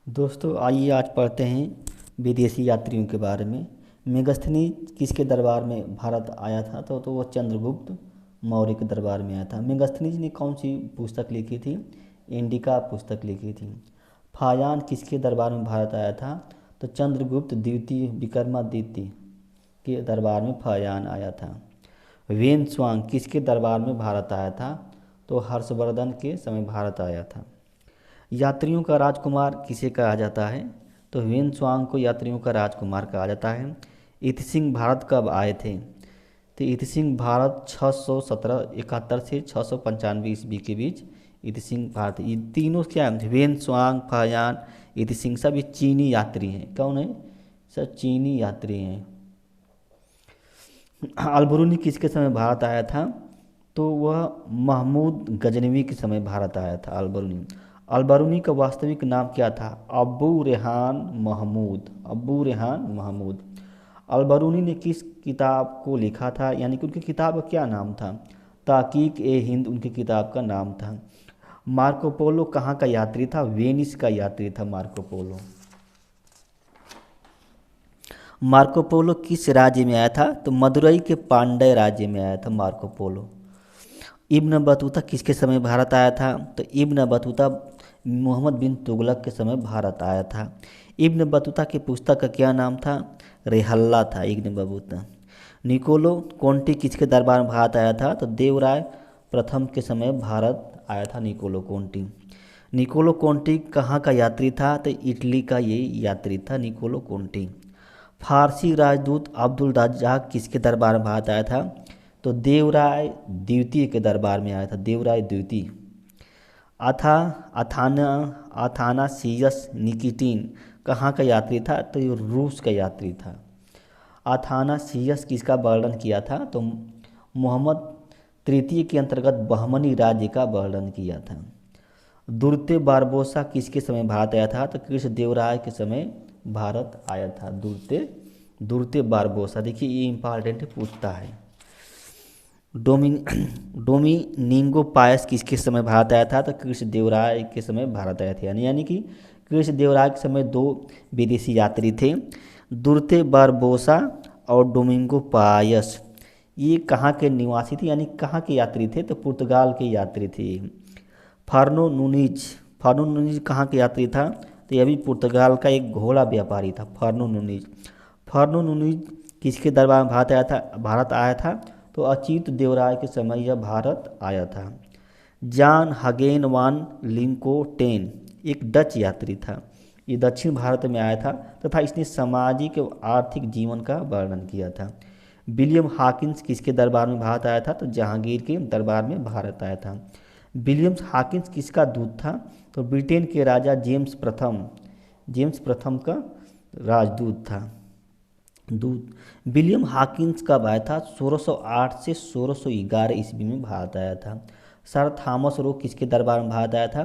दोस्तों आइए आज पढ़ते हैं विदेशी यात्रियों के बारे में। मेगस्थनीज किसके दरबार में भारत आया था? तो वो चंद्रगुप्त मौर्य के दरबार में आया था। मेगस्थनीज ने कौन सी पुस्तक लिखी थी? इंडिका पुस्तक लिखी थी। फायान किसके दरबार में भारत आया था? तो चंद्रगुप्त द्वितीय विक्रमादित्य के दरबार में फायान आया था। वेन स्वांग किसके दरबार में भारत आया था? तो हर्षवर्धन के समय भारत आया था। यात्रियों का राजकुमार किसे कहा जाता है? तो ह्वेन त्सांग को यात्रियों का राजकुमार कहा जाता है। इति सिंह भारत कब आए थे? तो इति सिंह भारत 617 से 695 ईस्वी के बीच इति सिंह भारत। ये तीनों क्या है? ह्वेन त्सांग, फायान, इति सिंह सब ये चीनी यात्री हैं। कौन है? सब चीनी यात्री हैं। अलबरूनी किसके समय भारत आया था? तो वह महमूद गजनवी के समय भारत आया था अलबरूनी। अलबरूनी का वास्तविक नाम क्या था? अबू रेहान महमूद। अबू रेहान महमूद। अलबरूनी ने किस किताब को लिखा था, यानी कि उनकी किताब का क्या नाम था? ताकीक ए हिंद उनकी किताब का नाम था। मार्को पोलो कहाँ का यात्री था? वेनिस का यात्री था मार्को पोलो। मार्को पोलो किस राज्य में आया था? तो मदुरई के पांड्य राज्य में आया था मार्को पोलो। इब्न बतूता किसके समय भारत आया था? तो इब्न बतूता मोहम्मद बिन तुगलक के समय भारत आया था। इब्न बतूता की पुस्तक का क्या नाम था? रेहल्ला था इब्न बतूता। निकोलो कोंटी किसके दरबार में भारत आया था? तो देवराय प्रथम के समय भारत आया था निकोलो कोंटी। निकोलो कोंटी कहाँ का यात्री था? तो इटली का ये यात्री था निकोलो कोंटी। फारसी राजदूत अब्दुल रज्जाक किसके दरबार में भारत आया था? तो देवराय द्वितीय के दरबार में आया था। देवराय द्वितीय। अथा अथाना अथानासियस निकिटीन कहाँ का यात्री था? तो ये रूस का यात्री था। अथानासियस किसका वर्णन किया था? तो मोहम्मद तृतीय के अंतर्गत बहमनी राज्य का वर्णन किया था। दुर्ते बारबोसा किसके समय भारत आया था? तो कृष्णदेवराय के समय भारत आया था। दुर्ते बारबोसा, देखिए ये इम्पॉर्टेंट पूछता है। डोमिनिंगो पायस किसके समय भारत आया था? तो कृष्णदेवराय के समय भारत आया था। यानी कि कृष्णदेवराय के समय दो विदेशी यात्री थे, दुर्ते बारबोसा और डोमिंगो पायस। ये कहाँ के निवासी थे, यानी कहाँ के यात्री थे? तो पुर्तगाल के यात्री थे। फर्नो नूनीज कहाँ के यात्री था? तो यह भी पुर्तगाल का एक घोड़ा व्यापारी था फर्नो नूनीज। फर्नो नूनीज किसके दरबार में भारत आया था? तो अच्युत देवराय के समय यह भारत आया था। जान हगेन वान लिंकोटेन एक डच यात्री था। ये दक्षिण भारत में आया था तथा इसने सामाजिक और आर्थिक जीवन का वर्णन किया था। विलियम हॉकिंस किसके दरबार में भारत आया था? तो जहांगीर के दरबार में भारत आया था। विलियम हॉकिंस किसका दूत था? तो ब्रिटेन के राजा जेम्स प्रथम का राजदूत था। दूत विलियम हॉकिंस कब आया था? 1608 से 1611 ईस्वी में भारत आया था। सर थॉमस रो किसके दरबार में भारत आया था?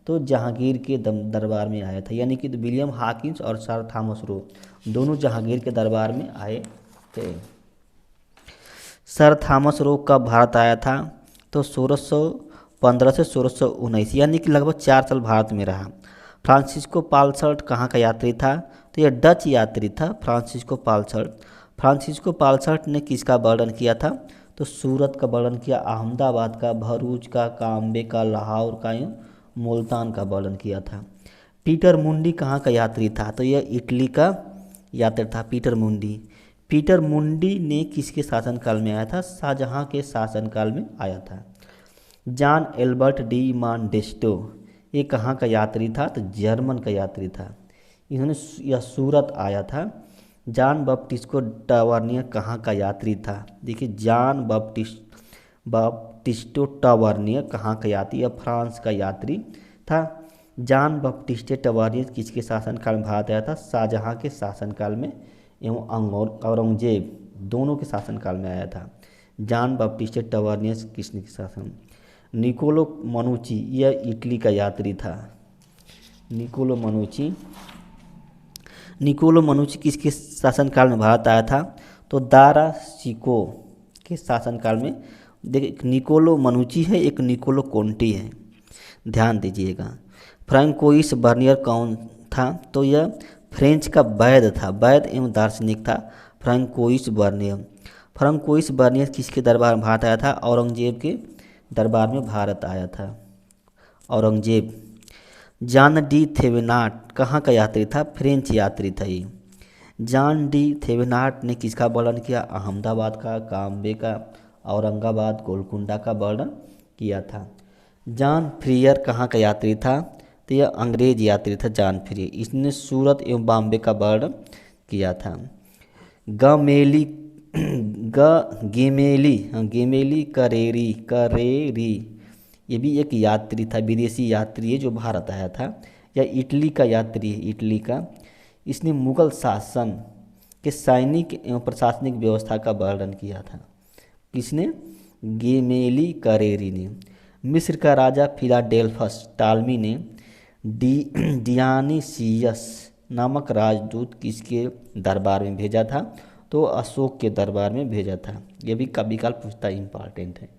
तो जहांगीर के दरबार में आया था। यानी कि विलियम हॉकिंस और सर थॉमस रो दोनों जहांगीर के दरबार में आए थे। सर थॉमस रो कब भारत आया था? तो 1615 से 1619, यानी कि लगभग 4 साल भारत में रहा। फ्रांसिस्को पालसर्ट कहाँ का यात्री था? तो यह डच यात्री था फ्रांसिस्को पालसर्ट। फ्रांसिस्को पालसर्ट ने किसका वर्णन किया था? तो सूरत का वर्णन किया, अहमदाबाद का, भरूच का, काम्बे का, लाहौर का, मुल्तान का वर्णन किया था। पीटर मुंडी कहाँ का यात्री था? तो यह इटली का यात्री था पीटर मुंडी। पीटर मुंडी ने किसके शासनकाल में आया था? शाहजहां के शासनकाल में आया था। जॉन एल्बर्ट डी मॉन्टेस्क्यू ये कहाँ का यात्री था? तो जर्मन का यात्री था। इन्होंने यह सूरत आया था। जॉन बपटिस्को टावर्नियर कहाँ का यात्री था? देखिए जॉन बपटिस्टो टावर्नियर कहाँ का यात्री? यह फ्रांस का यात्री था। जॉन बपटिस्टे टावर्नियर किसके शासनकाल में भारत आया था? शाहजहां के शासनकाल में एवं औरंगजेब दोनों के शासनकाल में आया था। जॉन बपटिस्टे टावर्नियर किसने के शासन? निकोलो मनुची यह इटली का यात्री था। निकोलो मनुची किसके शासनकाल में भारत आया था? तो दारा सिको के शासनकाल में। देखिए एक निकोलो मनुची है, एक निकोलो कोंटी है, ध्यान दीजिएगा। फ्रैंकोइस बर्नियर कौन था तो यह फ्रेंच का वैद्य था, वैद्य एवं दार्शनिक था फ्रांकोइस बर्नियर। फ्रांकोइस बर्नियर किसके दरबार में भारत आया था? औरंगजेब के दरबार में भारत आया था, औरंगजेब। जॉन डी थेवेनाट कहाँ का यात्री था? फ्रेंच यात्री था ये। जॉन डी थेवेनाट ने किसका वर्णन किया? अहमदाबाद का, काम्बे का, औरंगाबाद, गोलकुंडा का वर्णन किया था। जॉन फ्रियर कहाँ का यात्री था? तो यह अंग्रेज यात्री था जॉन फ्रियर। इसने सूरत एवं बॉम्बे का वर्णन किया था। गमेली गेमेली करेरी ये भी एक यात्री था, विदेशी यात्री है जो भारत आया था। यह इटली का यात्री है, इटली का। इसने मुगल शासन के सैनिक एवं प्रशासनिक व्यवस्था का वर्णन किया था। किसने? गेमेली करेरी ने। मिस्र का राजा फिलाडेल्फस टालमी ने डियानीसियस नामक राजदूत किसके दरबार में भेजा था? तो अशोक के दरबार में भेजा था। यह भी कभी काल पूछता इंपॉर्टेंट है।